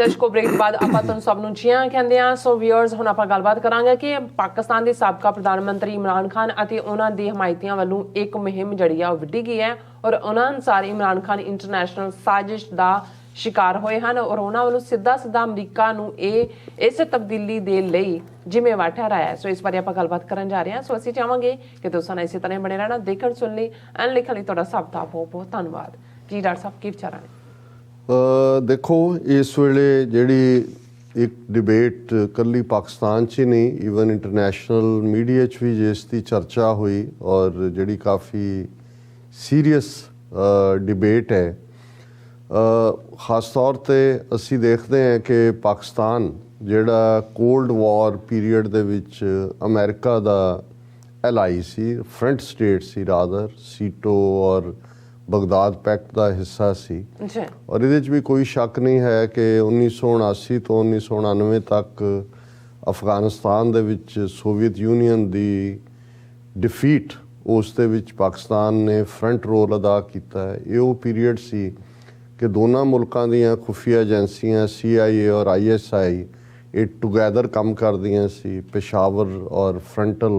ਦਰਸ਼ਕੋ break ਤੋਂ ਬਾਅਦ ਆਪਾਂ ਤੁਹਾਨੂੰ ਸਭ ਨੂੰ ਜੀਆਂ ਕਹਿੰਦੇ ਆ। ਸੋ ਵੀਅਰਸ, ਹੁਣ ਆਪਾਂ ਗੱਲਬਾਤ ਕਰਾਂਗੇ ਕਿ ਪਾਕਿਸਤਾਨ ਦੇ ਸਾਬਕਾ ਪ੍ਰਧਾਨ ਮੰਤਰੀ ਇਮਰਾਨ ਖਾਨ ਅਤੇ ਉਹਨਾਂ ਦੇ ਹਮਾਇਤੀਆਂ ਵੱਲੋਂ ਇੱਕ ਮੁਹਿੰਮ ਜਿਹੜੀ ਆ ਉਹ ਵਿੱਢੀ ਗਈ ਹੈ ਔਰ ਉਹਨਾਂ ਅਨੁਸਾਰ ਇਮਰਾਨ ਖਾਨ ਇੰਟਰਨੈਸ਼ਨਲ ਸਾਜ਼ਿਸ਼ ਦਾ शिकार होए हैं और उन्होंने वालों सीधा अमरीका नूं इस तब्दीली दे लई जिम्मेवार ठहराया है। सो इस बारे आपां गलबात करन जा रहे हैं। सो असीं चाहांगे कि तुसां ने इसी तरह बने रहना, देखण सुन लई एंड लिखण लई तुहाडा सब दा बहुत बहुत धन्नवाद जी। डॉक्टर साहब की विचार ने? देखो, इस वेले जिहड़ी एक डिबेट कल्ली पाकिस्तान च ही नहीं, ईवन इंटरनेशनल मीडिया च भी जिसकी चर्चा हुई और जिहड़ी काफ़ी सीरीयस डिबेट है। ख़ास तौर पर असी देखते हैं कि पाकिस्तान जिहड़ा कोल्ड वॉर पीरीयड दे विच अमेरिका दा एलाई सी, फ्रंट स्टेट सी, रादर सीटो और बगदाद पैक्ट का हिस्सा सी। और इहदे च भी कोई शक नहीं है कि 1979 तो 1999 तक अफगानिस्तान दे विच सोवियत यूनीयन दी डिफीट उस दे विच पाकिस्तान ने फ्रंट रोल अदा किया है। ये वो पीरीयड सी कि दोनों मुल्कों दीयां खुफिया एजेंसियां CIA और ISI ये टुगैदर काम करदियां सी। पेशावर और फ्रंटल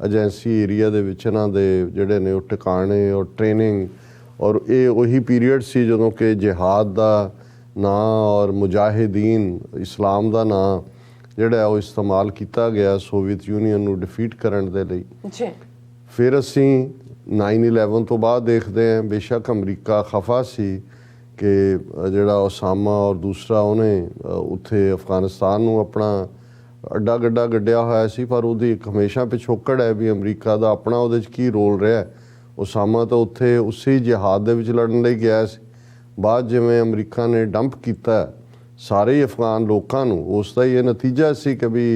एजेंसी एरिया दे विच इन्हां दे जिहड़े ने टिकाणे और ट्रेनिंग, और ये वही पीरीयड सी जदों कि जिहाद दा नां और मुजाहिदीन इस्लाम दा नां जिहड़ा वो इस्तेमाल किया गया सोवियत यूनीयन नूं डिफीट करन दे लई। फिर असीं 9/11 तो बाद देखते हैं, बेशक अमरीका खफा सी कि जिहड़ा ओसामा और दूसरा उन्हें उत्थे अफगानिस्तान नूं अपना अड्डा गड्डा गड्ढिया होया सी, पर उहदी एक हमेशा पिछोकड़ है भी अमरीका दा अपना उहदे च की रोल रहा। ओसामा तो उत्थे उसी जिहाद दे विच लड़न लई गया सी, बाद जिवें अमरीका ने डंप किया सारे ही अफगान लोगों नूं, उसका ये नतीजा सी कि भी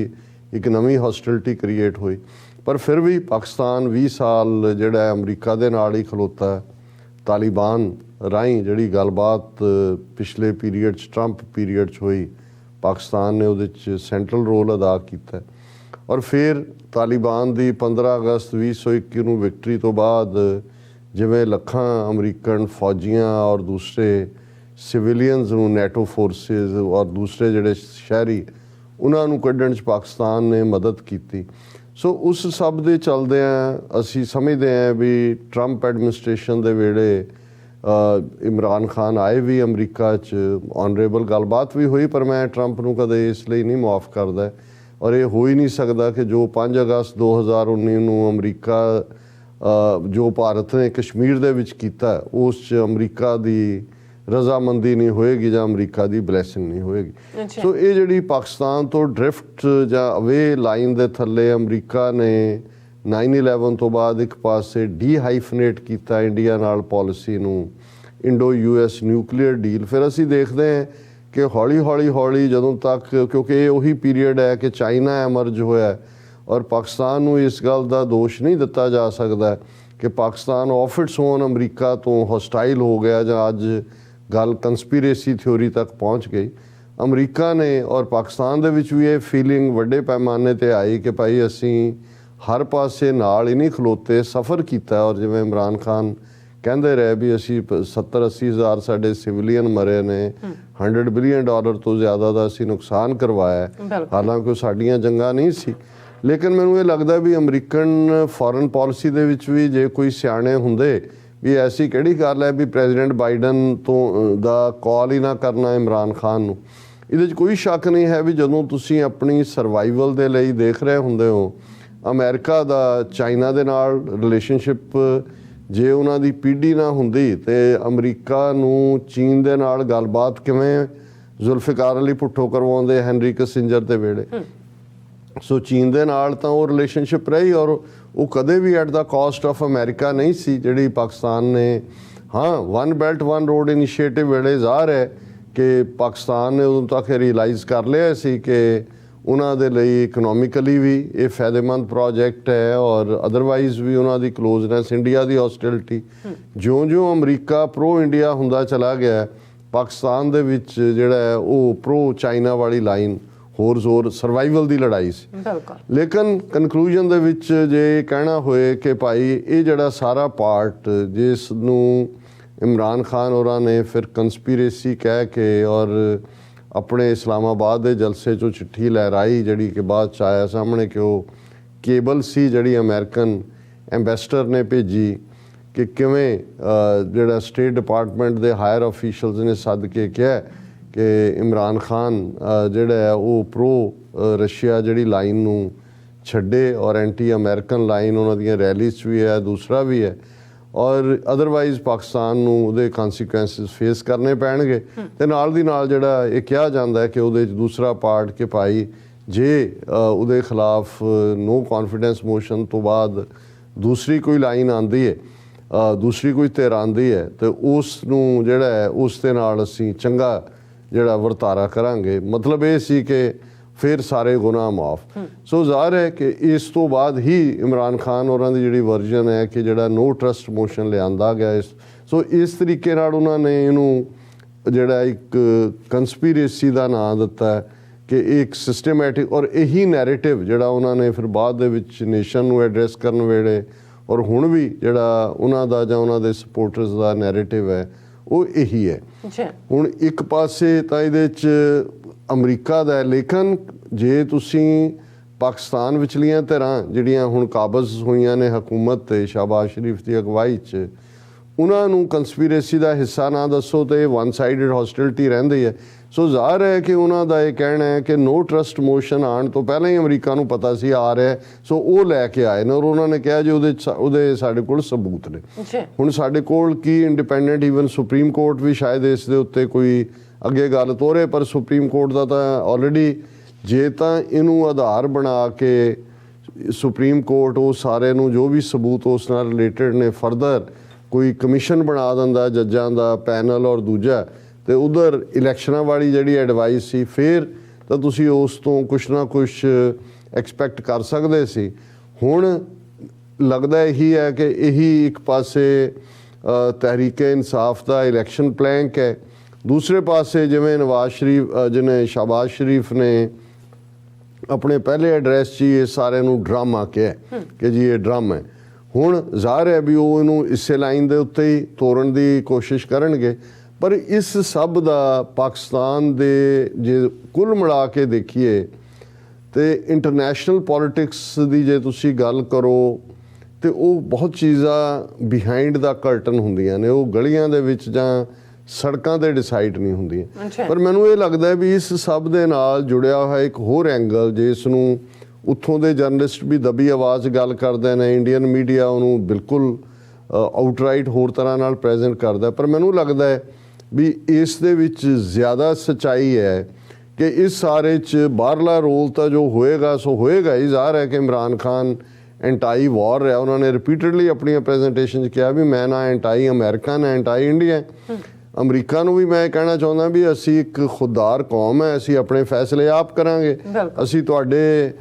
एक नवीं हॉस्टिलिटी क्रिएट हुई। पर फिर भी पाकिस्तान 20 साल जिहड़ा अमरीका दे नाल ही खलोता है। तालिबान राही जिहड़ी गलबात पिछले पीरीयड ट्रंप पीरीयड हुई, पाकिस्तान ने उहदे च सेंट्रल रोल अदा किया। और फिर तालिबान की 15 अगस्त 2021 नूं विक्टरी तो बाद जिवें लखां अमरीकन फौजियां और दूसरे सिविलियनस नूं नैटो फोर्सिस और दूसरे जिहड़े शहरी उन्हां नूं कढण च पाकिस्तान ने मदद की। सो उस सब दे चलदिआं असीं समझदे हैं भी ट्रंप एडमिनिस्ट्रेशन दे वेले इमरान खान आए भी अमरीका च, ऑनरेबल गलबात भी हुई, पर मैं ट्रंप नूं कदे इसलिए नहीं मुआफ़ करदा और ये हो ही नहीं सकता कि जो 5 अगस्त 2019 नूं अमरीका जो भारत ने कश्मीर दे विच कीता उस च अमरीका दी रजामंदी नहीं होएगी जां अमरीका दी ब्लैसिंग नहीं होएगी। सो ये जिहड़ी पाकिस्तान तो ड्रिफ्ट जां अवे लाइन दे थल्ले अमरीका ने 9/11 तो बाद एक पासे डी-हाइफनेट किया इंडिया नाल पॉलिसी नूं, इंडो US न्यूक्लीयर डील। फिर असी देखते हैं कि हौली हौली हौली जदों तक, क्योंकि ये वही पीरीयड है कि चाइना एमर्ज होया और पाकिस्तान नूं इस गल का दोष नहीं दिता जा सकता कि पाकिस्तान ऑफ इट्स ओन अमरीका तो हॉस्टाइल हो गया जां अज गल कंस्पीरेसी थ्योरी तक पहुँच गई। अमरीका ने और पाकिस्तान दे विच भी ये फीलिंग वड्डे पैमाने ते आई कि भाई असीं हर पासे नाल ही नहीं खलोते, सफ़र किया। और जिवें इमरान खान कहते रहे भी असी 70-80 हज़ार साडे सिविलियन मरे ने, $100 बिलियन तो ज़्यादा का असी नुकसान करवाया, हालांकि साडियां जंगा नहीं सी। लेकिन मैनूं ये लगता भी अमरीकन फॉरन पॉलिसी दे विच भी जे कोई सियाणे हुंदे भी ऐसी किहड़ी गल है भी प्रेजिडेंट बाइडन तो दा कॉल ही ना करना इमरान खान नूं। इहदे च कोई शक नहीं है भी जदों तुसीं अपनी सर्वाइवल दे लई देख रहे हुंदे हो, अमेरिका दा चाइना दे नाल रिलेशनशिप जे उन्हां दी पीढ़ी ना हुंदी ते अमरीका नूं चीन दे नाल गलबात किवें जुल्फिकार अली भुट्टो करवाउंदे हैनरी किसिंजर दे वेले। सो चीन दे नाल तां वो रिलेशनशिप रही और वो कदे भी at the cost of America नहीं सी जिहड़ी पाकिस्तान ने। हाँ, one belt one road initiative वेले ज़ाहिर है कि पाकिस्तान ने उदों तक रियलाइज़ कर लिया सी कि उन्हां दे लई इकनॉमिकली भी ये फायदेमंद प्रोजेक्ट है और अदरवाइज़ भी उन्हां दी क्लोजनेस इंडिया दी हॉस्टिलिटी ज्यों ज्यों अमरीका प्रो इंडिया हुंदा चला गया, पाकिस्तान दे विच जिहड़ा है वो प्रो चाइना वाली लाइन होर जोर सर्वाइवल दी लड़ाई सी। लेकिन कनकलूजन दे विच जे कहना होए कि भाई ये जिहड़ा सारा पार्ट जिस नूं इमरान खान होरां ने फिर कंस्पीरेसी कह के और ਆਪਣੇ ਇਸਲਾਮਾਬਾਦ ਦੇ ਜਲਸੇ 'ਚੋਂ ਚਿੱਠੀ ਲਹਿਰਾਈ, ਜਿਹੜੀ ਕਿ ਬਾਅਦ 'ਚ ਆਇਆ ਸਾਹਮਣੇ ਕਿ ਉਹ ਕੇਬਲ ਸੀ ਜਿਹੜੀ ਅਮਰੀਕਨ ਐਂਬੈਸਡਰ ਨੇ ਭੇਜੀ, ਕਿ ਕਿਵੇਂ ਜਿਹੜਾ ਸਟੇਟ ਡਿਪਾਰਟਮੈਂਟ ਦੇ ਹਾਇਰ ਆਫੀਸ਼ੀਅਲਸ ਨੇ ਸੱਦ ਕੇ ਕਿਹਾ ਕਿ ਇਮਰਾਨ ਖਾਨ ਜਿਹੜਾ ਹੈ ਉਹ ਪ੍ਰੋ ਰਸ਼ੀਆ ਜਿਹੜੀ ਲਾਈਨ ਨੂੰ ਛੱਡੇ ਔਰ ਐਂਟੀ ਅਮਰੀਕਨ ਲਾਈਨ ਉਹਨਾਂ ਦੀਆਂ ਰੈਲੀਜ਼ 'ਚ ਵੀ ਹੈ, ਦੂਸਰਾ ਵੀ ਹੈ, ਔਰ ਅਦਰਵਾਈਜ਼ ਪਾਕਿਸਤਾਨ ਨੂੰ ਉਹਦੇ ਕਨਸੀਕੁਐਂਸਿਸ ਫੇਸ ਕਰਨੇ ਪੈਣਗੇ। ਤੇ ਨਾਲ ਦੀ ਨਾਲ ਜਿਹੜਾ ਇਹ ਕਿਹਾ ਜਾਂਦਾ ਹੈ ਕਿ ਉਹਦੇ 'ਚ ਦੂਸਰਾ ਪਾਰਟ ਕਿ ਭਾਈ ਜੇ ਉਹਦੇ ਖਿਲਾਫ ਨੋ ਕੌਨਫੀਡੈਂਸ ਮੋਸ਼ਨ ਤੋਂ ਬਾਅਦ ਦੂਸਰੀ ਕੋਈ ਲਾਈਨ ਆਉਂਦੀ ਹੈ, ਦੂਸਰੀ ਕੋਈ ਧਿਰ ਆਉਂਦੀ ਹੈ, ਤੇ ਉਸ ਨੂੰ ਜਿਹੜਾ ਹੈ ਉਸ ਦੇ ਨਾਲ ਅਸੀਂ ਚੰਗਾ ਜਿਹੜਾ ਵਰਤਾਰਾ ਕਰਾਂਗੇ। ਮਤਲਬ ਇਹ ਸੀ ਕਿ ਫਿਰ ਸਾਰੇ ਗੁਨਾਹ ਮਾਫ। ਸੋ ਜ਼ਾਹਰ ਹੈ ਕਿ ਇਸ ਤੋਂ ਬਾਅਦ ਹੀ ਇਮਰਾਨ ਖਾਨ ਹੋਰਾਂ ਦੀ ਜਿਹੜੀ ਵਰਜਨ ਹੈ ਕਿ ਜਿਹੜਾ ਨੋ ਟਰਸਟ ਮੋਸ਼ਨ ਲਿਆਂਦਾ ਗਿਆ। ਸੋ ਇਸ ਤਰੀਕੇ ਨਾਲ ਉਹਨਾਂ ਨੇ ਇਹਨੂੰ ਜਿਹੜਾ ਇੱਕ ਕੰਸਪੀਰੇਸੀ ਦਾ ਨਾਂ ਦਿੱਤਾ ਹੈ ਕਿ ਇੱਕ ਸਿਸਟਮੈਟਿਕ, ਔਰ ਇਹੀ ਨੈਰੇਟਿਵ ਜਿਹੜਾ ਉਹਨਾਂ ਨੇ ਫਿਰ ਬਾਅਦ ਦੇ ਵਿੱਚ ਨੇਸ਼ਨ ਨੂੰ ਐਡਰੈਸ ਕਰਨ ਵੇਲੇ ਔਰ ਹੁਣ ਵੀ ਜਿਹੜਾ ਉਹਨਾਂ ਦਾ ਜਾਂ ਉਹਨਾਂ ਦੇ ਸਪੋਰਟਰਸ ਦਾ ਨੈਰੇਟਿਵ ਹੈ ਉਹ ਇਹੀ ਹੈ। ਹੁਣ ਇੱਕ ਪਾਸੇ ਤਾਂ ਇਹਦੇ 'ਚ ਅਮਰੀਕਾ ਦਾ, ਲੇਕਿਨ ਜੇ ਤੁਸੀਂ ਪਾਕਿਸਤਾਨ ਵਿਚਲੀਆਂ ਧਿਰਾਂ ਜਿਹੜੀਆਂ ਹੁਣ ਕਾਬਜ਼ ਹੋਈਆਂ ਨੇ ਹਕੂਮਤ ਤੇ ਸ਼ਹਿਬਾਜ਼ ਸ਼ਰੀਫ ਦੀ ਅਗਵਾਈ 'ਚ, ਉਹਨਾਂ ਨੂੰ ਕੰਸਪੀਰੇਸੀ ਦਾ ਹਿੱਸਾ ਨਾ ਦੱਸੋ ਤੇ ਵਨ ਸਾਈਡਡ ਹੌਸਟਿਲਿਟੀ ਰਹਿੰਦੀ ਹੈ। ਸੋ ਜ਼ਾਹਰ ਹੈ ਕਿ ਉਹਨਾਂ ਦਾ ਇਹ ਕਹਿਣਾ ਹੈ ਕਿ ਨੋ ਟਰਸਟ ਮੋਸ਼ਨ ਆਉਣ ਤੋਂ ਪਹਿਲਾਂ ਹੀ ਅਮਰੀਕਾ ਨੂੰ ਪਤਾ ਸੀ ਆ ਰਿਹਾ, ਸੋ ਉਹ ਲੈ ਕੇ ਆਏ ਨੇ ਔਰ ਉਹਨਾਂ ਨੇ ਕਿਹਾ ਜੀ ਉਹਦੇ ਸਾਡੇ ਕੋਲ ਸਬੂਤ ਨੇ। ਹੁਣ ਸਾਡੇ ਕੋਲ ਕੀ ਇੰਡੀਪੈਂਡੈਂਟ ਈਵਨ ਸੁਪਰੀਮ ਕੋਰਟ ਵੀ ਸ਼ਾਇਦ ਇਸ ਦੇ ਉੱਤੇ ਕੋਈ ਅੱਗੇ ਗੱਲ ਤੋਰੇ, ਪਰ ਸੁਪਰੀਮ ਕੋਰਟ ਦਾ ਤਾਂ ਆਲਰੇਡੀ ਜੇ ਤਾਂ ਇਹਨੂੰ ਆਧਾਰ ਬਣਾ ਕੇ ਸੁਪਰੀਮ ਕੋਰਟ ਉਹ ਸਾਰੇ ਨੂੰ ਜੋ ਵੀ ਸਬੂਤ ਉਸ ਨਾਲ ਰਿਲੇਟਡ ਨੇ ਫਰਦਰ ਕੋਈ ਕਮਿਸ਼ਨ ਬਣਾ ਦਿੰਦਾ ਜੱਜਾਂ ਦਾ ਪੈਨਲ ਔਰ ਦੂਜਾ, ਤੇ ਉਧਰ ਇਲੈਕਸ਼ਨਾਂ ਵਾਲੀ ਜਿਹੜੀ ਐਡਵਾਈਸ ਸੀ ਫਿਰ ਤਾਂ ਤੁਸੀਂ ਉਸ ਤੋਂ ਕੁਛ ਨਾ ਕੁਛ ਐਕਸਪੈਕਟ ਕਰ ਸਕਦੇ ਸੀ। ਹੁਣ ਲੱਗਦਾ ਇਹੀ ਹੈ ਕਿ ਇਹੀ ਇੱਕ ਪਾਸੇ ਤਹਿਰੀਕ-ਏ ਇਨਸਾਫ ਦਾ ਇਲੈਕਸ਼ਨ ਪਲੈਂਕ ਹੈ, ਦੂਸਰੇ ਪਾਸੇ ਜਿਵੇਂ ਨਵਾਜ਼ ਸ਼ਰੀਫ ਜਿਹਨੇ ਸ਼ਹਿਬਾਜ਼ ਸ਼ਰੀਫ ਨੇ ਆਪਣੇ ਪਹਿਲੇ ਐਡਰੈਸ 'ਚ ਇਹ ਸਾਰਿਆਂ ਨੂੰ ਡਰਾਮਾ ਕਿਹਾ ਕਿ ਜੀ ਇਹ ਡਰਾਮਾ ਹੈ। ਹੁਣ ਜ਼ਾਹਰ ਹੈ ਵੀ ਉਹ ਇਹਨੂੰ ਇਸੇ ਲਾਈਨ ਦੇ ਉੱਤੇ ਹੀ ਤੋੜਨ ਦੀ ਕੋਸ਼ਿਸ਼ ਕਰਨਗੇ, ਪਰ ਇਸ ਸਭ ਦਾ ਪਾਕਿਸਤਾਨ ਦੇ ਜੇ ਕੁੱਲ ਮਿਲਾ ਕੇ ਦੇਖੀਏ ਤੇ ਇੰਟਰਨੈਸ਼ਨਲ ਪੋਲਿਟਿਕਸ ਦੀ ਜੇ ਤੁਸੀਂ ਗੱਲ ਕਰੋ ਤੇ ਉਹ ਬਹੁਤ ਚੀਜ਼ਾਂ ਬਿਹਾਈਂਡ ਦਾ ਕਰਟਨ ਹੁੰਦੀਆਂ ਨੇ, ਉਹ ਗਲੀਆਂ ਦੇ ਵਿੱਚ ਜਾਂ ਸੜਕਾਂ ਤੇ ਡਿਸਾਈਡ ਨਹੀਂ ਹੁੰਦੀਆਂ। ਪਰ ਮੈਨੂੰ ਇਹ ਲੱਗਦਾ ਹੈ ਵੀ ਇਸ ਸਭ ਦੇ ਨਾਲ ਜੁੜਿਆ ਹੋਇਆ ਇੱਕ ਹੋਰ ਐਂਗਲ, ਜੇ ਇਸ ਨੂੰ ਉੱਥੋਂ ਦੇ ਜਰਨਲਿਸਟ ਵੀ ਦਬੀ ਆਵਾਜ਼ ਗੱਲ ਕਰਦੇ ਨੇ, ਇੰਡੀਅਨ ਮੀਡੀਆ ਉਹਨੂੰ ਬਿਲਕੁਲ ਆਊਟਰਾਈਟ ਹੋਰ ਤਰ੍ਹਾਂ ਨਾਲ ਪ੍ਰੈਜ਼ੈਂਟ ਕਰਦਾ, ਪਰ ਮੈਨੂੰ ਲੱਗਦਾ ਹੈ ਵੀ ਇਸ ਦੇ ਵਿੱਚ ਜ਼ਿਆਦਾ ਸੱਚਾਈ ਹੈ ਕਿ ਇਸ ਸਾਰੇ 'ਚ ਬਾਹਰਲਾ ਰੋਲ ਤਾਂ ਜੋ ਹੋਏਗਾ ਸੋ ਹੋਏਗਾ ਹੀ। ਜ਼ਾਹਰ ਹੈ ਕਿ ਇਮਰਾਨ ਖਾਨ ਐਂਟਾਈ ਵਾਰ ਰਿਹਾ, ਉਹਨਾਂ ਨੇ ਰਿਪੀਟਡਲੀ ਆਪਣੀਆਂ ਪ੍ਰੈਜ਼ੈਂਟੇਸ਼ਨ 'ਚ ਕਿਹਾ ਵੀ ਮੈਂ ਨਾ ਐਂਟਾਈ ਅਮਰੀਕਨ ਐਂਟਾਈ ਇੰਡੀਆ। ਅਮਰੀਕਾ ਨੂੰ ਵੀ ਮੈਂ ਕਹਿਣਾ ਚਾਹੁੰਦਾ ਵੀ ਅਸੀਂ ਇੱਕ ਖੁਦਦਾਰ ਕੌਮ ਹੈ, ਅਸੀਂ ਆਪਣੇ ਫੈਸਲੇ ਆਪ ਕਰਾਂਗੇ, ਅਸੀਂ ਤੁਹਾਡੇ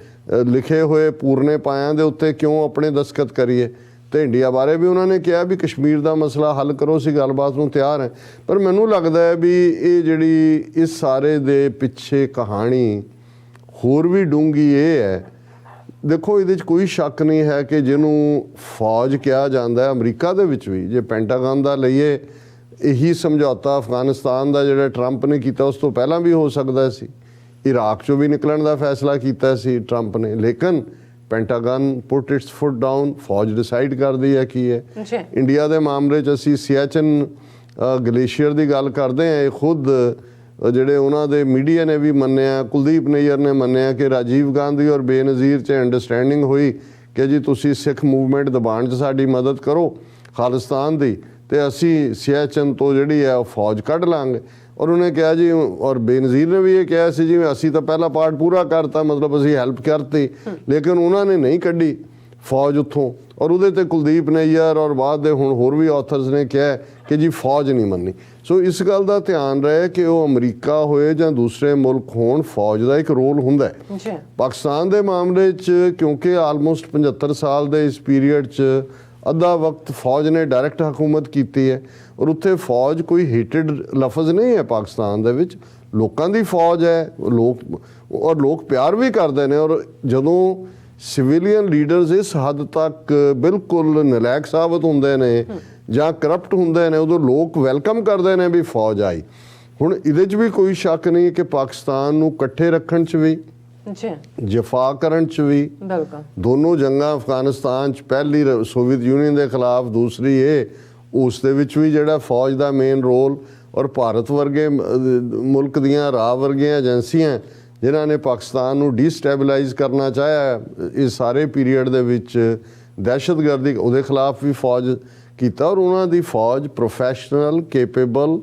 ਲਿਖੇ ਹੋਏ ਪੂਰਨੇ ਪਾਇਆਂ ਦੇ ਉੱਤੇ ਕਿਉਂ ਆਪਣੇ ਦਸਤਖਤ ਕਰੀਏ। ਤੇ ਇੰਡੀਆ ਬਾਰੇ ਵੀ ਉਹਨਾਂ ਨੇ ਕਿਹਾ ਵੀ ਕਸ਼ਮੀਰ ਦਾ ਮਸਲਾ ਹੱਲ ਕਰੋ, ਅਸੀਂ ਗੱਲਬਾਤ ਨੂੰ ਤਿਆਰ ਹੈ। ਪਰ ਮੈਨੂੰ ਲੱਗਦਾ ਹੈ ਵੀ ਇਹ ਜਿਹੜੀ ਇਸ ਸਾਰੇ ਦੇ ਪਿੱਛੇ ਕਹਾਣੀ ਹੋਰ ਵੀ ਡੂੰਘੀ ਇਹ ਹੈ। ਦੇਖੋ ਇਹਦੇ 'ਚ ਕੋਈ ਸ਼ੱਕ ਨਹੀਂ ਹੈ ਕਿ ਜਿਹਨੂੰ ਫੌਜ ਕਿਹਾ ਜਾਂਦਾ ਅਮਰੀਕਾ ਦੇ ਵਿੱਚ ਵੀ, ਜੇ ਪੈਂਟਾਗਨ ਦਾ ਲਈਏ ਇਹੀ ਸਮਝੌਤਾ ਅਫਗਾਨਿਸਤਾਨ ਦਾ ਜਿਹੜਾ ਟਰੰਪ ਨੇ ਕੀਤਾ ਉਸ ਤੋਂ ਪਹਿਲਾਂ ਵੀ ਹੋ ਸਕਦਾ ਸੀ, ਇਰਾਕ 'ਚੋਂ ਵੀ ਨਿਕਲਣ ਦਾ ਫੈਸਲਾ ਕੀਤਾ ਸੀ ਟਰੰਪ ਨੇ, ਲੇਕਿਨ Pentagon put it's foot down, ਫੌਜ ਡਿਸਾਈਡ ਕਰਦੀ ਹੈ ਕੀ ਹੈ। ਇੰਡੀਆ ਦੇ ਮਾਮਲੇ 'ਚ ਅਸੀਂ ਸਿਆਚਿਨ ਗਲੇਸ਼ੀਅਰ ਦੀ ਗੱਲ ਕਰਦੇ ਹਾਂ, ਇਹ ਖੁਦ ਜਿਹੜੇ ਉਹਨਾਂ ਦੇ ਮੀਡੀਆ ਨੇ ਵੀ ਮੰਨਿਆ, ਕੁਲਦੀਪ ਨਈਅਰ ਨੇ ਮੰਨਿਆ ਕਿ ਰਾਜੀਵ ਗਾਂਧੀ ਔਰ ਬੇਨਜ਼ੀਰ 'ਚ ਅੰਡਰਸਟੈਂਡਿੰਗ ਹੋਈ ਕਿ ਜੀ ਤੁਸੀਂ ਸਿੱਖ ਮੂਵਮੈਂਟ ਦਬਾਉਣ 'ਚ ਸਾਡੀ ਮਦਦ ਕਰੋ ਖਾਲਿਸਤਾਨ ਦੀ, ਤੇ ਅਸੀਂ ਸਿਆਚਿਨ ਤੋਂ ਜਿਹੜੀ ਹੈ ਉਹ ਫੌਜ ਕੱਢ ਲਾਂਗੇ। ਔਰ ਉਹਨੇ ਕਿਹਾ ਜੀ, ਔਰ ਬੇਨਜ਼ੀਰ ਨੇ ਵੀ ਇਹ ਕਿਹਾ ਸੀ ਜਿਵੇਂ ਅਸੀਂ ਤਾਂ ਪਹਿਲਾ ਪਾਰਟ ਪੂਰਾ ਕਰਤਾ, ਮਤਲਬ ਅਸੀਂ ਹੈਲਪ ਕਰਤੀ, ਲੇਕਿਨ ਉਹਨਾਂ ਨੇ ਨਹੀਂ ਕੱਢੀ ਫੌਜ ਉੱਥੋਂ। ਔਰ ਉਹਦੇ ਤੇ ਕੁਲਦੀਪ ਨਈਅਰ ਔਰ ਬਾਅਦ ਦੇ ਹੁਣ ਹੋਰ ਵੀ ਆਥਰਸ ਨੇ ਕਿਹਾ ਕਿ ਜੀ ਫੌਜ ਨਹੀਂ ਮੰਨੀ। ਸੋ ਇਸ ਗੱਲ ਦਾ ਧਿਆਨ ਰਹੇ ਕਿ ਉਹ ਅਮਰੀਕਾ ਹੋਏ ਜਾਂ ਦੂਸਰੇ ਮੁਲਕ ਹੋਣ, ਫੌਜ ਦਾ ਇੱਕ ਰੋਲ ਹੁੰਦਾ ਹੈ। ਪਾਕਿਸਤਾਨ ਦੇ ਮਾਮਲੇ 'ਚ ਕਿਉਂਕਿ ਆਲਮੋਸਟ 75 ਸਾਲ ਦੇ ਇਸ ਪੀਰੀਅਡ 'ਚ ਅੱਧਾ ਵਕਤ ਫੌਜ ਨੇ ਡਾਇਰੈਕਟ ਹਕੂਮਤ ਕੀਤੀ ਹੈ, ਔਰ ਉੱਥੇ ਫੌਜ ਕੋਈ ਹੇਟਡ ਲਫ਼ਜ਼ ਨਹੀਂ ਹੈ ਪਾਕਿਸਤਾਨ ਦੇ ਵਿੱਚ, ਲੋਕਾਂ ਦੀ ਫੌਜ ਹੈ, ਲੋਕ ਪਿਆਰ ਵੀ ਕਰਦੇ ਨੇ। ਔਰ ਜਦੋਂ ਸਿਵਿਲੀਅਨ ਲੀਡਰਸ ਇਸ ਹੱਦ ਤੱਕ ਬਿਲਕੁਲ ਨਲਾਇਕ ਸਾਬਤ ਹੁੰਦੇ ਨੇ ਜਾਂ ਕਰਪਟ ਹੁੰਦੇ ਨੇ, ਉਦੋਂ ਲੋਕ ਵੈਲਕਮ ਕਰਦੇ ਨੇ ਵੀ ਫੌਜ ਆਈ। ਹੁਣ ਇਹਦੇ 'ਚ ਵੀ ਕੋਈ ਸ਼ੱਕ ਨਹੀਂ ਕਿ ਪਾਕਿਸਤਾਨ ਨੂੰ ਇਕੱਠੇ ਰੱਖਣ 'ਚ ਵੀ, ਜੀ ਜਫਾ ਕਰਨ 'ਚ ਵੀ, ਬਿਲਕੁਲ ਦੋਨੋਂ ਜੰਗਾਂ ਅਫਗਾਨਿਸਤਾਨ 'ਚ, ਪਹਿਲੀ ਸੋਵੀਅਤ ਯੂਨੀਅਨ ਦੇ ਖਿਲਾਫ, ਦੂਸਰੀ ਇਹ, ਉਸ ਦੇ ਵਿੱਚ ਵੀ ਜਿਹੜਾ ਫੌਜ ਦਾ ਮੇਨ ਰੋਲ, ਔਰ ਭਾਰਤ ਵਰਗੇ ਮੁਲਕ ਦੀਆਂ ਰਾਹ ਵਰਗੀਆਂ ਏਜੰਸੀਆਂ ਜਿਨ੍ਹਾਂ ਨੇ ਪਾਕਿਸਤਾਨ ਨੂੰ ਡੀਸਟੈਬਲਾਈਜ਼ ਕਰਨਾ ਚਾਹਿਆ ਇਸ ਸਾਰੇ ਪੀਰੀਅਡ ਦੇ ਵਿੱਚ, ਦਹਿਸ਼ਤਗਰਦੀ ਉਹਦੇ ਖਿਲਾਫ ਵੀ ਫੌਜ ਕੀਤਾ, ਔਰ ਉਹਨਾਂ ਦੀ ਫੌਜ ਪ੍ਰੋਫੈਸ਼ਨਲ, ਕੇਪੇਬਲ,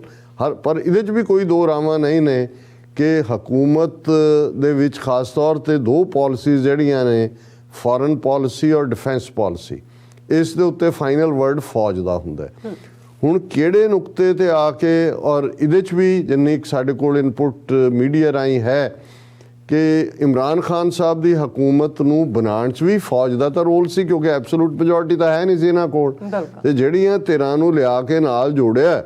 ਪਰ ਇਹਦੇ 'ਚ ਵੀ ਕੋਈ ਦੋ ਰਾਵਾਂ ਨਹੀਂ ਨੇ ਕਿ ਹਕੂਮਤ ਦੇ ਵਿੱਚ ਖਾਸ ਤੌਰ 'ਤੇ ਦੋ ਪਾਲਿਸੀਜ਼ ਜਿਹੜੀਆਂ ਨੇ, ਫੋਰਨ ਪਾਲਿਸੀ ਔਰ ਡਿਫੈਂਸ ਪਾਲਿਸੀ, ਇਸ ਦੇ ਉੱਤੇ ਫਾਈਨਲ ਵਰਡ ਫੌਜ ਦਾ ਹੁੰਦਾ ਹੈ। ਹੁਣ ਕਿਹੜੇ ਨੁਕਤੇ 'ਤੇ ਆ ਕੇ, ਔਰ ਇਹਦੇ 'ਚ ਵੀ ਜਿੰਨੀ ਸਾਡੇ ਕੋਲ ਇਨਪੁਟ ਮੀਡੀਆ ਰਾਹੀਂ ਹੈ ਕਿ ਇਮਰਾਨ ਖਾਨ ਸਾਹਿਬ ਦੀ ਹਕੂਮਤ ਨੂੰ ਬਣਾਉਣ 'ਚ ਵੀ ਫੌਜ ਦਾ ਤਾਂ ਰੋਲ ਸੀ, ਕਿਉਂਕਿ ਐਬਸੋਲੂਟ ਮੈਜੋਰਟੀ ਤਾਂ ਹੈ ਨਹੀਂ ਸੀ ਇਹਨਾਂ ਕੋਲ, ਤੇ ਜਿਹੜੀਆਂ ਧਿਰਾਂ ਨੂੰ ਲਿਆ ਕੇ ਨਾਲ ਜੋੜਿਆ,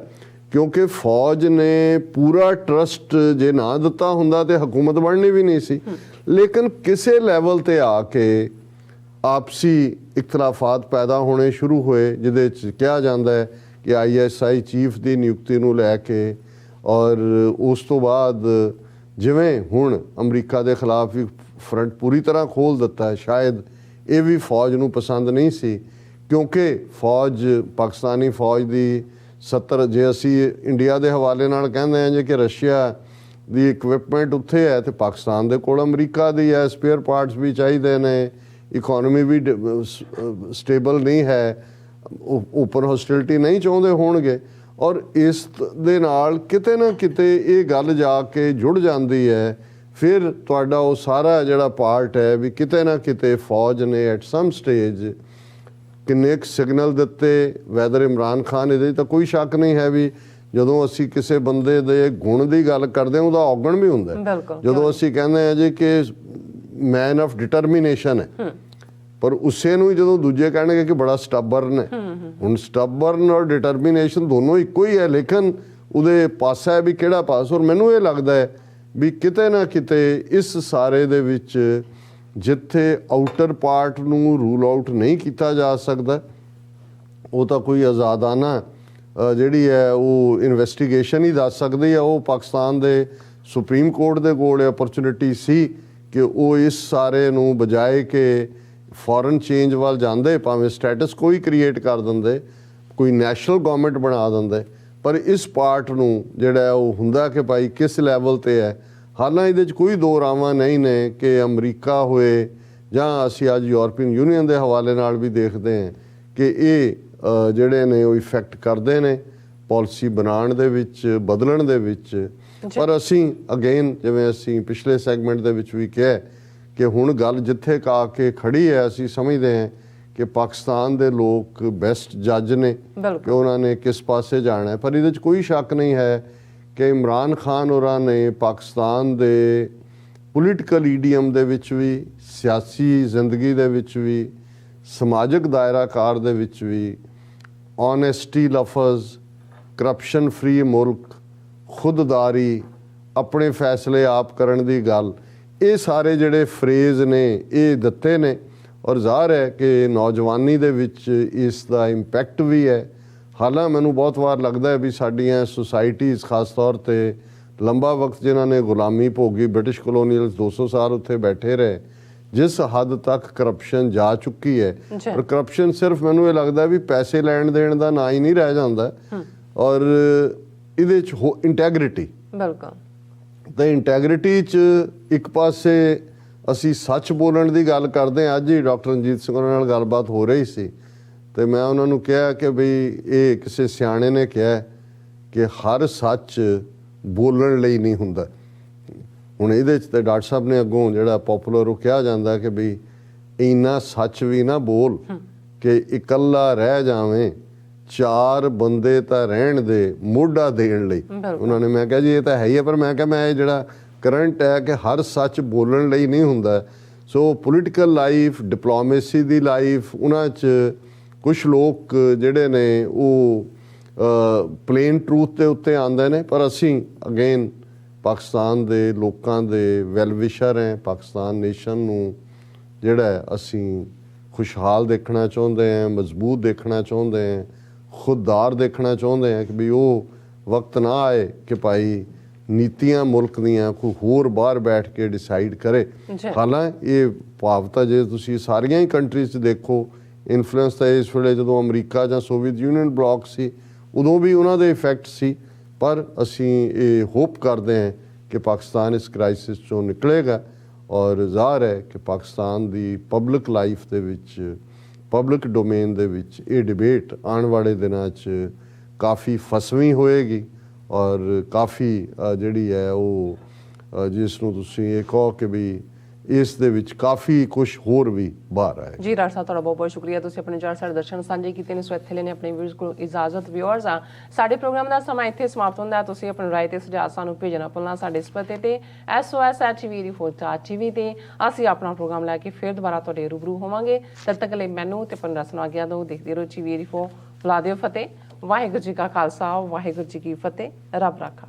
ਕਿਉਂਕਿ ਫੌਜ ਨੇ ਪੂਰਾ ਟਰਸਟ ਜੇ ਨਾ ਦਿੱਤਾ ਹੁੰਦਾ ਤੇ ਹਕੂਮਤ ਬਣਨੀ ਵੀ ਨਹੀਂ ਸੀ। ਲੇਕਿਨ ਕਿਸੇ ਲੈਵਲ ਤੇ ਆ ਕੇ ਆਪਸੀ ਇਖਤਲਾਫਾਤ ਪੈਦਾ ਹੋਣੇ ਸ਼ੁਰੂ ਹੋਏ, ਜਿਹਦੇ 'ਚ ਕਿਹਾ ਜਾਂਦਾ ਹੈ ਕਿ ISI ਚੀਫ ਦੀ ਨਿਯੁਕਤੀ ਨੂੰ ਲੈ ਕੇ, ਔਰ ਉਸ ਤੋਂ ਬਾਅਦ ਜਿਵੇਂ ਹੁਣ ਅਮਰੀਕਾ ਦੇ ਖਿਲਾਫ ਵੀ ਫਰੰਟ ਪੂਰੀ ਤਰ੍ਹਾਂ ਖੋਲ੍ਹ ਦਿੱਤਾ ਹੈ, ਸ਼ਾਇਦ ਇਹ ਵੀ ਫੌਜ ਨੂੰ ਪਸੰਦ ਨਹੀਂ ਸੀ, ਕਿਉਂਕਿ ਫੌਜ, ਪਾਕਿਸਤਾਨੀ ਫੌਜ ਦੀ 70, ਜੇ ਅਸੀਂ ਇੰਡੀਆ ਦੇ ਹਵਾਲੇ ਨਾਲ ਕਹਿੰਦੇ ਹਾਂ ਜੇ ਕਿ ਰਸ਼ੀਆ ਦੀ ਇਕਵਿਪਮੈਂਟ ਉੱਥੇ ਹੈ, ਤੇ ਪਾਕਿਸਤਾਨ ਦੇ ਕੋਲ ਅਮਰੀਕਾ ਦੀ ਹੈ, ਸਪੇਅਰ ਪਾਰਟਸ ਵੀ ਚਾਹੀਦੇ ਨੇ, ਇਕੋਨਮੀ ਵੀ ਸਟੇਬਲ ਨਹੀਂ ਹੈ, ਓਪਨ ਹੌਸਟਿਲਿਟੀ ਨਹੀਂ ਚਾਹੁੰਦੇ ਹੋਣਗੇ, ਔਰ ਇਸ ਦੇ ਨਾਲ ਕਿਤੇ ਨਾ ਕਿਤੇ ਇਹ ਗੱਲ ਜਾ ਕੇ ਜੁੜ ਜਾਂਦੀ ਹੈ। ਫਿਰ ਤੁਹਾਡਾ ਉਹ ਸਾਰਾ ਜਿਹੜਾ ਪਾਰਟ ਹੈ ਵੀ ਕਿਤੇ ਨਾ ਕਿਤੇ ਫੌਜ ਨੇ ਐਟ ਸਮ ਸਟੇਜ ਕਿੰਨੇ ਸਿਗਨਲ ਦਿੱਤੇ, ਵੈਦਰ ਇਮਰਾਨ ਖਾਨ, ਇਹਦੇ ਤਾਂ ਕੋਈ ਸ਼ੱਕ ਨਹੀਂ ਹੈ ਵੀ ਜਦੋਂ ਅਸੀਂ ਕਿਸੇ ਬੰਦੇ ਦੇ ਗੁਣ ਦੀ ਗੱਲ ਕਰਦੇ ਹਾਂ ਉਹਦਾ ਔਗਣ ਵੀ ਹੁੰਦਾ ਹੈ। ਜਦੋਂ ਅਸੀਂ ਕਹਿੰਦੇ ਹਾਂ ਜੀ ਕਿ ਮੈਨ ਆਫ ਡਿਟਰਮੀਨੇਸ਼ਨ ਹੈ, ਪਰ ਉਸੇ ਨੂੰ ਹੀ ਜਦੋਂ ਦੂਜੇ ਕਹਿਣਗੇ ਕਿ ਬੜਾ ਸਟੱਬਰਨ ਹੈ, ਹੁਣ ਸਟੱਬਰਨ ਔਰ ਡਿਟਰਮੀਨੇਸ਼ਨ ਦੋਨੋਂ ਇੱਕੋ ਹੀ ਹੈ, ਲੇਕਿਨ ਉਹਦੇ ਪਾਸਾ ਹੈ ਵੀ ਕਿਹੜਾ ਪਾਸ। ਔਰ ਮੈਨੂੰ ਇਹ ਲੱਗਦਾ ਹੈ ਵੀ ਕਿਤੇ ਨਾ ਕਿਤੇ ਇਸ ਸਾਰੇ ਦੇ ਵਿੱਚ ਜਿੱਥੇ ਆਊਟਰ ਪਾਰਟ ਨੂੰ ਰੂਲ ਆਊਟ ਨਹੀਂ ਕੀਤਾ ਜਾ ਸਕਦਾ, ਉਹ ਤਾਂ ਕੋਈ ਆਜ਼ਾਦਾਨਾ ਜਿਹੜੀ ਹੈ ਉਹ ਇਨਵੈਸਟੀਗੇਸ਼ਨ ਹੀ ਦੱਸ ਸਕਦੀ ਹੈ। ਉਹ ਪਾਕਿਸਤਾਨ ਦੇ ਸੁਪਰੀਮ ਕੋਰਟ ਦੇ ਕੋਲ ਅਪਰਚੁਨਿਟੀ ਸੀ ਕਿ ਉਹ ਇਸ ਸਾਰੇ ਨੂੰ ਬਜਾਏ ਕਿ ਫੋਰਨ ਚੇਂਜ ਵੱਲ ਜਾਂਦੇ, ਭਾਵੇਂ ਸਟੇਟਸ ਕੋਈ ਕ੍ਰੀਏਟ ਕਰ ਦਿੰਦੇ, ਕੋਈ ਨੈਸ਼ਨਲ ਗਵਰਨਮੈਂਟ ਬਣਾ ਦਿੰਦੇ, ਪਰ ਇਸ ਪਾਰਟ ਨੂੰ ਜਿਹੜਾ ਉਹ ਹੁੰਦਾ ਕਿ ਭਾਈ ਕਿਸ ਲੈਵਲ 'ਤੇ ਹੈ। ਹਾਲਾਂਕਿ ਇਹਦੇ 'ਚ ਕੋਈ ਦੋ ਰਾਵਾਂ ਨਹੀਂ ਨੇ ਕਿ ਅਮਰੀਕਾ ਹੋਏ ਜਾਂ ਅਸੀਂ ਅੱਜ ਯੂਰਪੀਅਨ ਯੂਨੀਅਨ ਦੇ ਹਵਾਲੇ ਨਾਲ ਵੀ ਦੇਖਦੇ ਹਾਂ ਕਿ ਇਹ ਜਿਹੜੇ ਨੇ ਉਹ ਇਫੈਕਟ ਕਰਦੇ ਨੇ ਪਾਲਿਸੀ ਬਣਾਉਣ ਦੇ ਵਿੱਚ, ਬਦਲਣ ਦੇ ਵਿੱਚ। ਪਰ ਅਸੀਂ ਅਗੇਨ, ਜਿਵੇਂ ਅਸੀਂ ਪਿਛਲੇ ਸੈਗਮੈਂਟ ਦੇ ਵਿੱਚ ਵੀ ਕਿਹਾ ਕਿ ਹੁਣ ਗੱਲ ਜਿੱਥੇ ਕਾ ਕੇ ਖੜੀ ਹੈ, ਅਸੀਂ ਸਮਝਦੇ ਹਾਂ ਕਿ ਪਾਕਿਸਤਾਨ ਦੇ ਲੋਕ ਬੈਸਟ ਜੱਜ ਨੇ ਕਿ ਉਹਨਾਂ ਨੇ ਕਿਸ ਪਾਸੇ ਜਾਣਾ ਹੈ। ਪਰ ਇਹਦੇ 'ਚ ਕੋਈ ਸ਼ੱਕ ਨਹੀਂ ਹੈ ਕਿ ਇਮਰਾਨ ਖਾਨ ਹੋਰਾਂ ਨੇ ਪਾਕਿਸਤਾਨ ਦੇ ਪੋਲੀਟੀਕਲ ਈਡੀਅਮ ਦੇ ਵਿੱਚ ਵੀ, ਸਿਆਸੀ ਜ਼ਿੰਦਗੀ ਦੇ ਵਿੱਚ ਵੀ, ਸਮਾਜਿਕ ਦਾਇਰਾਕਾਰ ਦੇ ਵਿੱਚ ਵੀ ਓਨੈਸਟੀ ਲਫ਼ਜ਼, ਕਰਪਸ਼ਨ ਫਰੀ ਮੁਲਕ, ਖੁਦਦਾਰੀ, ਆਪਣੇ ਫੈਸਲੇ ਆਪ ਕਰਨ ਦੀ ਗੱਲ, ਇਹ ਸਾਰੇ ਜਿਹੜੇ ਫਰੇਜ਼ ਨੇ ਇਹ ਦਿੱਤੇ ਨੇ। ਔਰ ਜ਼ਾਹਰ ਹੈ ਕਿ ਨੌਜਵਾਨੀ ਦੇ ਵਿੱਚ ਇਸ ਦਾ ਇੰਪੈਕਟ ਵੀ ਹੈ। ਹਾਲਾਂ ਮੈਨੂੰ ਬਹੁਤ ਵਾਰ ਲੱਗਦਾ ਹੈ ਵੀ ਸਾਡੀਆਂ ਸੁਸਾਇਟੀਜ਼, ਖਾਸ ਤੌਰ 'ਤੇ ਲੰਬਾ ਵਕਤ ਜਿਨ੍ਹਾਂ ਨੇ ਗੁਲਾਮੀ ਭੋਗੀ, ਬ੍ਰਿਟਿਸ਼ ਕਲੋਨੀਅਲਸ 200 ਸਾਲ ਉੱਥੇ ਬੈਠੇ ਰਹੇ, ਜਿਸ ਹੱਦ ਤੱਕ ਕਰਪਸ਼ਨ ਜਾ ਚੁੱਕੀ ਹੈ। ਪਰ ਕਰਪਸ਼ਨ ਸਿਰਫ ਮੈਨੂੰ ਇਹ ਲੱਗਦਾ ਵੀ ਪੈਸੇ ਲੈਣ ਦੇਣ ਦਾ ਨਾਂ ਹੀ ਨਹੀਂ ਰਹਿ ਜਾਂਦਾ, ਔਰ ਇਹਦੇ 'ਚ ਇੰਟੈਗਰਿਟੀ, ਤਾਂ ਇੰਟੈਗਰਿਟੀ 'ਚ ਇੱਕ ਪਾਸੇ ਅਸੀਂ ਸੱਚ ਬੋਲਣ ਦੀ ਗੱਲ ਕਰਦੇ ਹਾਂ। ਅੱਜ ਹੀ ਡਾਕਟਰ ਰਣਜੀਤ ਸਿੰਘ ਉਹਨਾਂ ਨਾਲ ਗੱਲਬਾਤ ਹੋ ਰਹੀ ਸੀ, ਤੇ ਮੈਂ ਉਹਨਾਂ ਨੂੰ ਕਿਹਾ ਕਿ ਬਈ ਇਹ ਕਿਸੇ ਸਿਆਣੇ ਨੇ ਕਿਹਾ ਕਿ ਹਰ ਸੱਚ ਬੋਲਣ ਲਈ ਨਹੀਂ ਹੁੰਦਾ। ਹੁਣ ਇਹਦੇ 'ਚ ਤਾਂ ਡਾਕਟਰ ਸਾਹਿਬ ਨੇ ਅੱਗੋਂ ਜਿਹੜਾ ਪੋਪੂਲਰ ਉਹ ਕਿਹਾ ਜਾਂਦਾ ਕਿ ਬਈ ਇੰਨਾ ਸੱਚ ਵੀ ਨਾ ਬੋਲ ਕਿ ਇਕੱਲਾ ਰਹਿ ਜਾਵੇਂ, ਚਾਰ ਬੰਦੇ ਤਾਂ ਰਹਿਣ ਦੇ ਮੋਢਾ ਦੇਣ ਲਈ। ਉਹਨਾਂ ਨੇ, ਮੈਂ ਕਿਹਾ ਜੀ ਇਹ ਤਾਂ ਹੈ ਹੀ ਹੈ, ਪਰ ਮੈਂ ਕਿਹਾ ਮੈਂ ਇਹ ਜਿਹੜਾ ਕਰੰਟ ਹੈ ਕਿ ਹਰ ਸੱਚ ਬੋਲਣ ਲਈ ਨਹੀਂ ਹੁੰਦਾ। ਸੋ ਪੋਲੀਟੀਕਲ ਲਾਈਫ, ਡਿਪਲੋਮੇਸੀ ਦੀ ਲਾਈਫ, ਉਹਨਾਂ 'ਚ ਕੁਛ ਲੋਕ ਜਿਹੜੇ ਨੇ ਉਹ ਪਲੇਨ ਟਰੂਥ ਦੇ ਉੱਤੇ ਆਉਂਦੇ ਨੇ। ਪਰ ਅਸੀਂ ਅਗੇਨ ਪਾਕਿਸਤਾਨ ਦੇ ਲੋਕਾਂ ਦੇ ਵੈਲਵਿਸ਼ਰ ਹੈ। ਪਾਕਿਸਤਾਨ ਨੇਸ਼ਨ ਨੂੰ ਜਿਹੜਾ ਅਸੀਂ ਖੁਸ਼ਹਾਲ ਦੇਖਣਾ ਚਾਹੁੰਦੇ ਹਾਂ, ਮਜ਼ਬੂਤ ਦੇਖਣਾ ਚਾਹੁੰਦੇ ਹਾਂ, ਖੁਦਦਾਰ ਦੇਖਣਾ ਚਾਹੁੰਦੇ ਹਾਂ ਕਿ ਵੀ ਉਹ ਵਕਤ ਨਾ ਆਏ ਕਿ ਭਾਈ ਨੀਤੀਆਂ ਮੁਲਕ ਦੀਆਂ ਕੋਈ ਹੋਰ ਬਾਹਰ ਬੈਠ ਕੇ ਡਿਸਾਈਡ ਕਰੇ। ਜੀ। ਹਾਲਾਂਕਿ ਇਹ ਭਾਵ ਤਾਂ ਜੇ ਤੁਸੀਂ ਸਾਰੀਆਂ ਹੀ ਕੰਟਰੀਜ਼ 'ਚ ਦੇਖੋ, ਇਨਫਲੂਐਂਸ ਤਾਂ ਇਸ ਵੇਲੇ ਜਦੋਂ ਅਮਰੀਕਾ ਜਾਂ ਸੋਵੀਅਤ ਯੂਨੀਅਨ ਬਲੌਕ ਸੀ ਉਦੋਂ ਵੀ ਉਹਨਾਂ ਦੇ ਇਫੈਕਟ ਸੀ, ਪਰ ਅਸੀਂ ਇਹ ਹੋਪ ਕਰਦੇ ਹਾਂ ਕਿ ਪਾਕਿਸਤਾਨ ਇਸ ਕ੍ਰਾਈਸਿਸ 'ਚੋਂ ਨਿਕਲੇਗਾ। ਔਰ ਜ਼ਾਹਰ ਹੈ ਕਿ ਪਾਕਿਸਤਾਨ ਦੀ ਪਬਲਿਕ ਲਾਈਫ ਦੇ ਵਿੱਚ, ਪਬਲਿਕ ਡੋਮੇਨ ਦੇ ਵਿੱਚ ਇਹ ਡਿਬੇਟ ਆਉਣ ਵਾਲੇ ਦਿਨਾਂ 'ਚ ਕਾਫੀ ਫਸਵੀਂ ਹੋਏਗੀ ਔਰ ਕਾਫੀ ਜਿਹੜੀ ਹੈ ਉਹ ਜਿਸ ਨੂੰ ਤੁਸੀਂ ਇਹ ਕਹੋ ਕਿ ਵੀ ਇਸ ਦੇ ਵਿੱਚ ਕਾਫੀ ਕੁਝ ਹੋਰ ਵੀ ਬਾਹਰ ਆਏ। ਜੀ ਡਾਕਟਰ ਸਾਹਿਬ, ਤੁਹਾਡਾ ਬਹੁਤ ਬਹੁਤ ਸ਼ੁਕਰੀਆ, ਤੁਸੀਂ ਆਪਣੇ ਚਾਰ ਸਾਡੇ ਦਰਸ਼ਨ ਸਾਂਝੇ ਕੀਤੇ ਨੇ। ਸੋ ਇੱਥੇ ਲੈਣੇ ਆਪਣੇ ਵਿਊਅਰਸ ਕੋਲ ਇਜਾਜ਼ਤ। ਵਿਊਅਰਸ ਆ ਸਾਡੇ ਪ੍ਰੋਗਰਾਮ ਦਾ ਸਮਾਂ ਇੱਥੇ ਸਮਾਪਤ ਹੁੰਦਾ ਹੈ। ਤੁਸੀਂ ਆਪਣੀ ਰਾਏ ਤੇ ਸੁਝਾਅ ਸਾਨੂੰ ਭੇਜਣਾ ਭੁੱਲਣਾ ਸਾਡੇ ਇਸ ਪਤੇ ਤੇ SOS@TV ਤੇ ਅਸੀਂ ਆਪਣਾ ਪ੍ਰੋਗਰਾਮ ਲੈ ਕੇ ਫਿਰ ਦੁਬਾਰਾ ਤੁਹਾਡੇ ਰੂਬਰੂ ਹੋਵਾਂਗੇ। ਤਦ ਤੱਕ ਲਈ ਮੈਨੂੰ ਤੇ ਪੰਡਾ ਨੂੰ ਆਗਿਆ ਦਿਓ। ਦੇਖਦੇ ਰਹੋ TV 4। ਬੁਲਾ ਦਿਓ ਫਤਿਹ। ਵਾਹਿਗੁਰੂ ਜੀ ਕਾ ਖਾਲਸਾ, ਵਾਹਿਗੁਰੂ ਜੀ ਕੀ ਫਤਿਹ। ਰੱਬ ਰਾਖਾ।